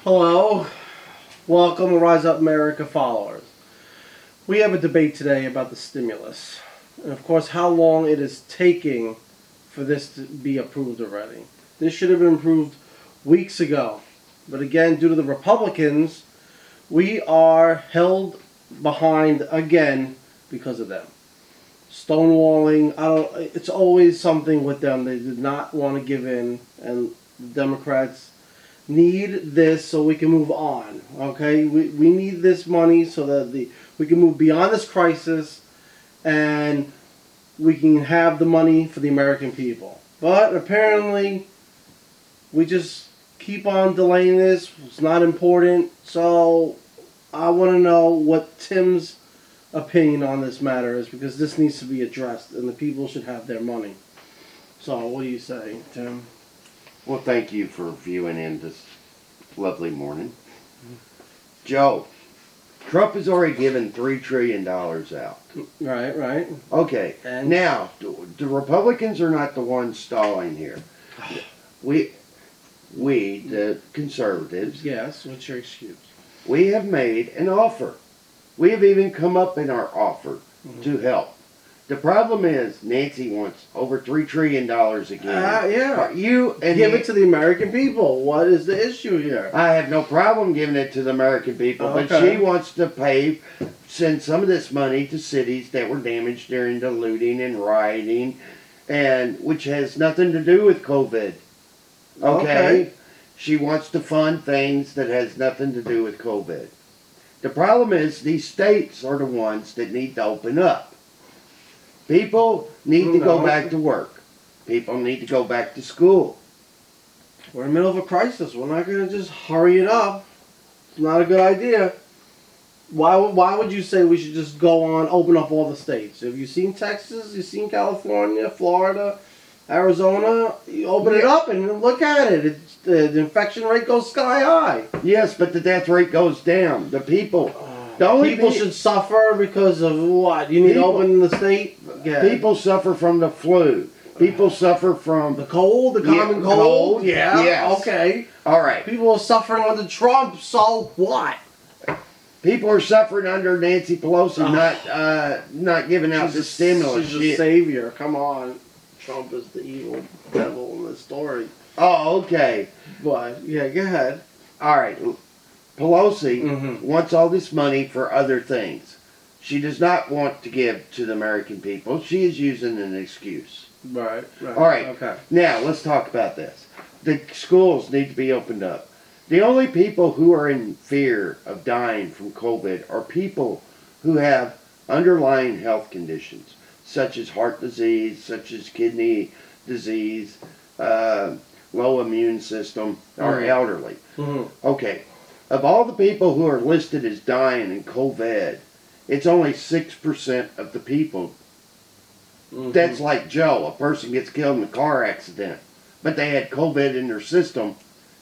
Hello, welcome to Rise Up America followers. We have a debate today about the stimulus, and of course how long it is taking for this to be approved already. This should have been approved weeks ago, but again, due to the Republicans, we are held behind again because of them. Stonewalling, it's always something with them. They did not want to give in, and the Democrats need this so we can move on. Okay, we need this money so that we can move beyond this crisis and we can have the money for the American people. But apparently we just keep on delaying this. It's not important. So I want to know what Tim's opinion on this matter is, because this needs to be addressed and the people should have their money. So what do you say, Tim? Well, thank you for viewing in this lovely morning. Joe, Trump has already given $3 trillion out. Right. Okay, And now, the Republicans are not the ones stalling here. We, the conservatives, yes, what's your excuse? we have made an offer. We have even come up in our offer to help. The problem is Nancy wants over $3 trillion again. Yeah. You and Give it to the American people. What is the issue here? I have no problem giving it to the American people, but Okay. she wants to send some of this money to cities that were damaged during the looting and rioting, and which has nothing to do with COVID. Okay? She wants to fund things that has nothing to do with COVID. The problem is these states are the ones that need to open up. People need to go back to work. People need to go back to school. We're in the middle of a crisis. We're not going to just hurry it up. It's not a good idea. Why would you say we should just go on, open up all the states? Have you seen Texas? You've seen California, Florida, Arizona? You open it up and look at it. The infection rate goes sky high. Yes, but the death rate goes down. The people... The only people should suffer because of what? You need to open the state? Yeah. People suffer from the flu. People suffer from The cold, the common cold? Yeah, yes. okay. All right. People are suffering under Trump, so what? People are suffering under Nancy Pelosi not giving out the stimulus. She's a savior. Come on. Trump is the evil devil in this story. Oh, okay. But, yeah, go ahead. All right. Pelosi wants all this money for other things. She does not want to give to the American people. She is using an excuse. Right. All right. Okay. Now, let's talk about this. The schools need to be opened up. The only people who are in fear of dying from COVID are people who have underlying health conditions, such as heart disease, such as kidney disease, low immune system, or elderly. Okay. Of all the people who are listed as dying in COVID, it's only 6% of the people. That's like Joe. A person gets killed in a car accident, but they had COVID in their system,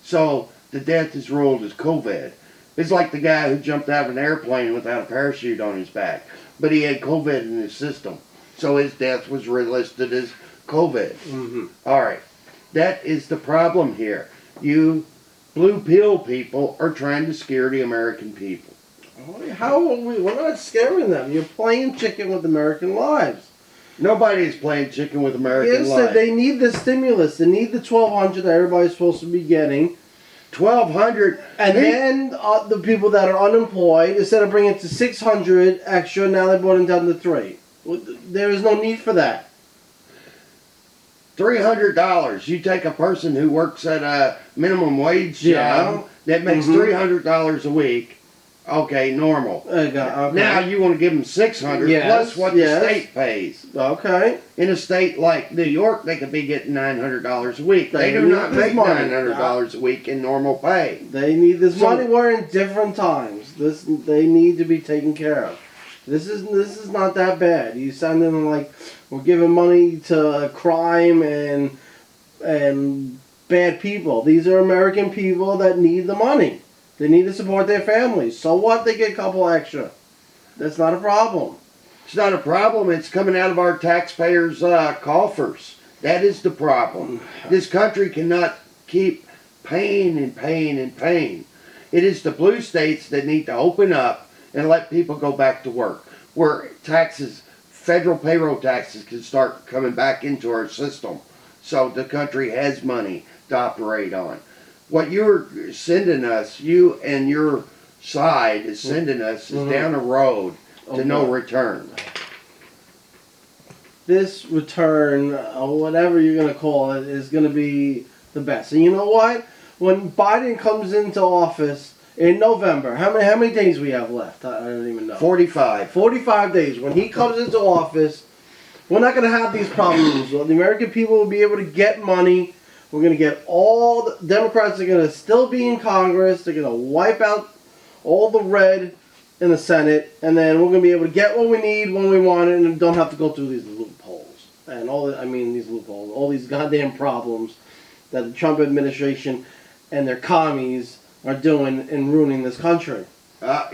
so the death is ruled as COVID. It's like the guy who jumped out of an airplane without a parachute on his back, but he had COVID in his system, so his death was listed as COVID. All right. That is the problem here. You blue pill people are trying to scare the American people. How are we? We're not scaring them. You're playing chicken with American lives. Nobody is playing chicken with American lives. Yes, they need the stimulus. They need the $1,200 that everybody's supposed to be getting. $1,200, and then the people that are unemployed, instead of bringing it to $600 extra, now they brought it down to $300. There is no need for that. $300. You take a person who works at a minimum wage job that makes $300 a week. Okay, normal. Okay. Now you want to give them $600 plus what the state pays. Okay. In a state like New York, they could be getting $900 a week. They do not make $900 a week in normal pay. They need this money. We're in different times. They need to be taken care of. This is not that bad. You send them like we're giving money to crime and bad people. These are American people that need the money. They need to support their families. So what? They get a couple extra. That's not a problem. It's not a problem. It's coming out of our taxpayers' coffers. That is the problem. This country cannot keep paying and paying and paying. It is the blue states that need to open up and let people go back to work, where taxes, federal payroll taxes, can start coming back into our system, so the country has money to operate on. What you're sending us, you and your side is sending us, is down a road to no return. This return, or whatever you're going to call it, is going to be the best. And you know what? When Biden comes into office in November, how many days we have left? I don't even know. 45. 45 days. When he comes into office, we're not going to have these problems. The American people will be able to get money. We're going to get all the Democrats are going to still be in Congress. They're going to wipe out all the red in the Senate, and then we're going to be able to get what we need when we want it, and don't have to go through these loopholes and these loopholes, all these goddamn problems that the Trump administration and their commies are doing and ruining this country.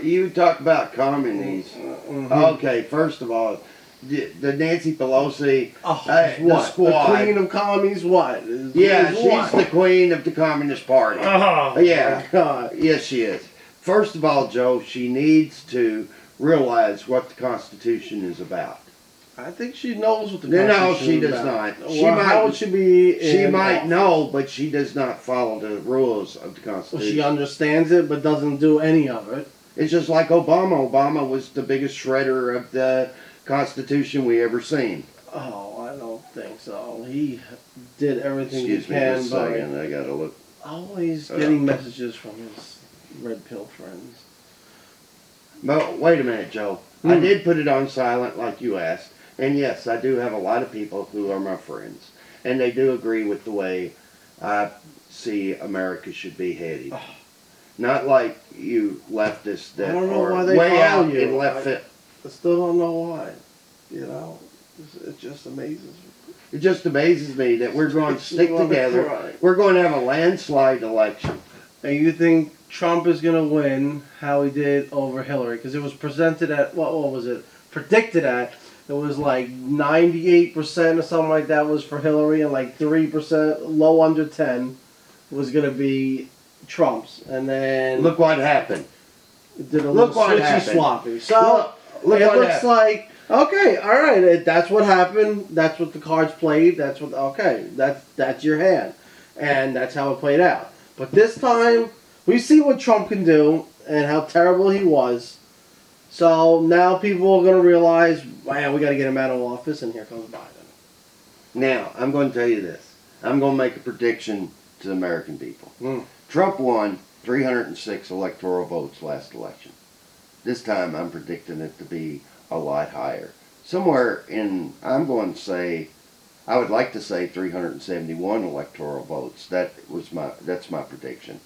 You talk about communies. Okay, first of all, the Nancy Pelosi, the squad. The queen of commies, what? She's the queen of the Communist Party. Oh, yeah. my God. Yes, she is. First of all, Joe, she needs to realize what the Constitution is about. I think she knows what the Constitution is about. No, she does not. Well, how would she be She might office? know, but she does not follow the rules of the Constitution. Well, she understands it, but doesn't do any of it. It's just like Obama. Obama was the biggest shredder of the Constitution we ever seen. Oh, I don't think so. He did everything Excuse he me can. just a second. I gotta look. Always getting messages from his red pill friends. But wait a minute, Joe. I did put it on silent like you asked. And yes, I do have a lot of people who are my friends. And they do agree with the way I see America should be headed. Not like you leftists that I don't know are why they way follow out you. in left field. I still don't know why. You know, it just amazes me. It just amazes me that we're going to stick Wanna together. cry. We're going to have a landslide election. And you think Trump is going to win how he did over Hillary? Because it was presented at, what was it? Predicted at, it was like 98% or something like that was for Hillary, and like 3%, low under 10, was going to be Trump's. And then Look what happened. it did a Look little what switchy happened. sloppy. So Look it what looks happened. like, okay, all right, that's what happened. That's what the cards played. That's what, okay, that's your hand. And that's how it played out. But this time, we see what Trump can do and how terrible he was. So now people are going to realize, man, we got to get him out of office, and here comes Biden. Now, I'm going to tell you this. I'm going to make a prediction to the American people. Mm. Trump won 306 electoral votes last election. This time I'm predicting it to be a lot higher. Somewhere in, I'm going to say, I would like to say 371 electoral votes. That's my prediction.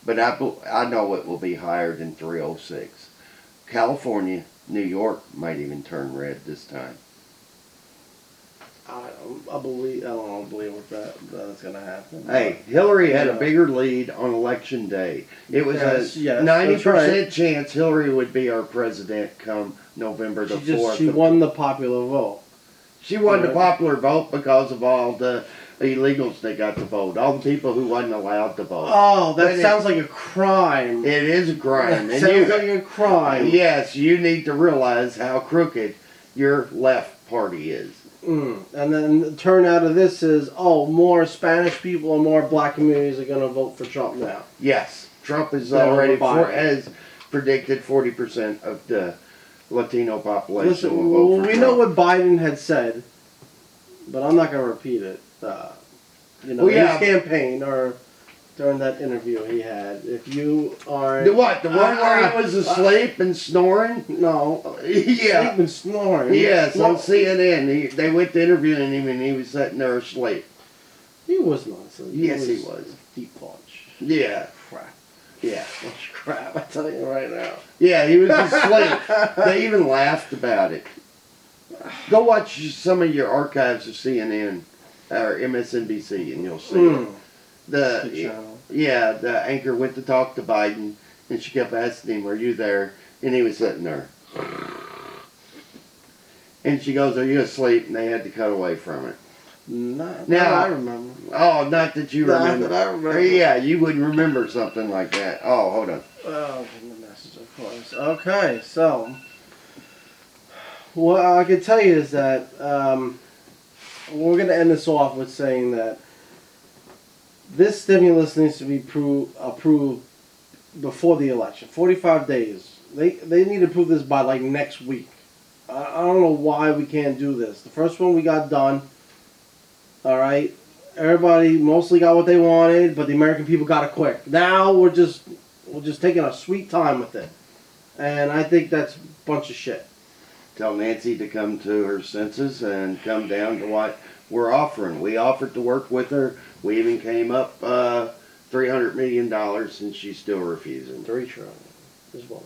But I know it will be higher than 306. California, New York might even turn red this time. I don't believe that's going to happen. Hey, Hillary had a bigger lead on election day. It was a 90% right. chance Hillary would be our president come November the 4th. She won the popular vote. She won the popular vote because of all the illegals that got to vote. All the people who wasn't allowed to vote. Oh, that sounds like a crime. It is a crime. That sounds like a crime. Yes, you need to realize how crooked your left party is. And then the turnout of this is, more Spanish people and more black communities are going to vote for Trump now. Yes, Trump is That already, Biden. as predicted, 40% of the Latino population Listen, will vote for we Trump. know what Biden had said, but I'm not going to repeat it. His campaign or during that interview he had. If you are The what? The one where he was asleep and snoring? No, Yeah. sleep and snoring. Yes, on Well, CNN. They went to interviewing him and he was sitting there asleep. he was not asleep. Yes, he was. Deep punch. Yeah. Crap. Yeah. Much crap, I tell you right now. Yeah, he was asleep. They even laughed about it. Go watch some of your archives of CNN or MSNBC and you'll see it. Good channel. The anchor went to talk to Biden and she kept asking him, "Were you there?" And he was sitting there. And she goes, "Are you asleep?" And they had to cut away from it. Not Now- I remember. Oh, not that you Not remember. that I remember. Yeah, you wouldn't remember something like that. Oh, hold on. Oh, getting the message, of course. Okay, so what I can tell you is that we're going to end this off with saying that this stimulus needs to be approved before the election. 45 days. They need to approve this by like next week. I don't know why we can't do this. The first one we got done. All right. Everybody mostly got what they wanted, but the American people got it quick. Now we're just taking a sweet time with it, and I think that's a bunch of shit. Tell Nancy to come to her senses and come down to what we're offering. We offered to work with her. We even came up $300 million, and she's still refusing. $3 trillion is what.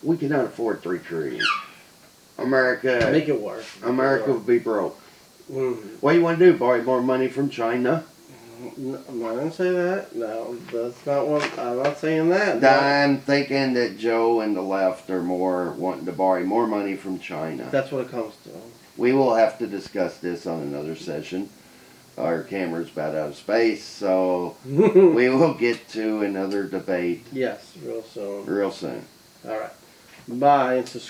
We cannot afford $3 trillion. America, Make it work. America would be broke. Mm-hmm. What do you want to do? Borrow more money from China? No, I'm not gonna say that. No, that's not what. I'm not saying that. No. I'm thinking that Joe and the left are more wanting to borrow more money from China. That's what it comes to. We will have to discuss this on another session. Our camera's about out of space, so we will get to another debate Yes, real soon. real soon. All right. Bye and subscribe.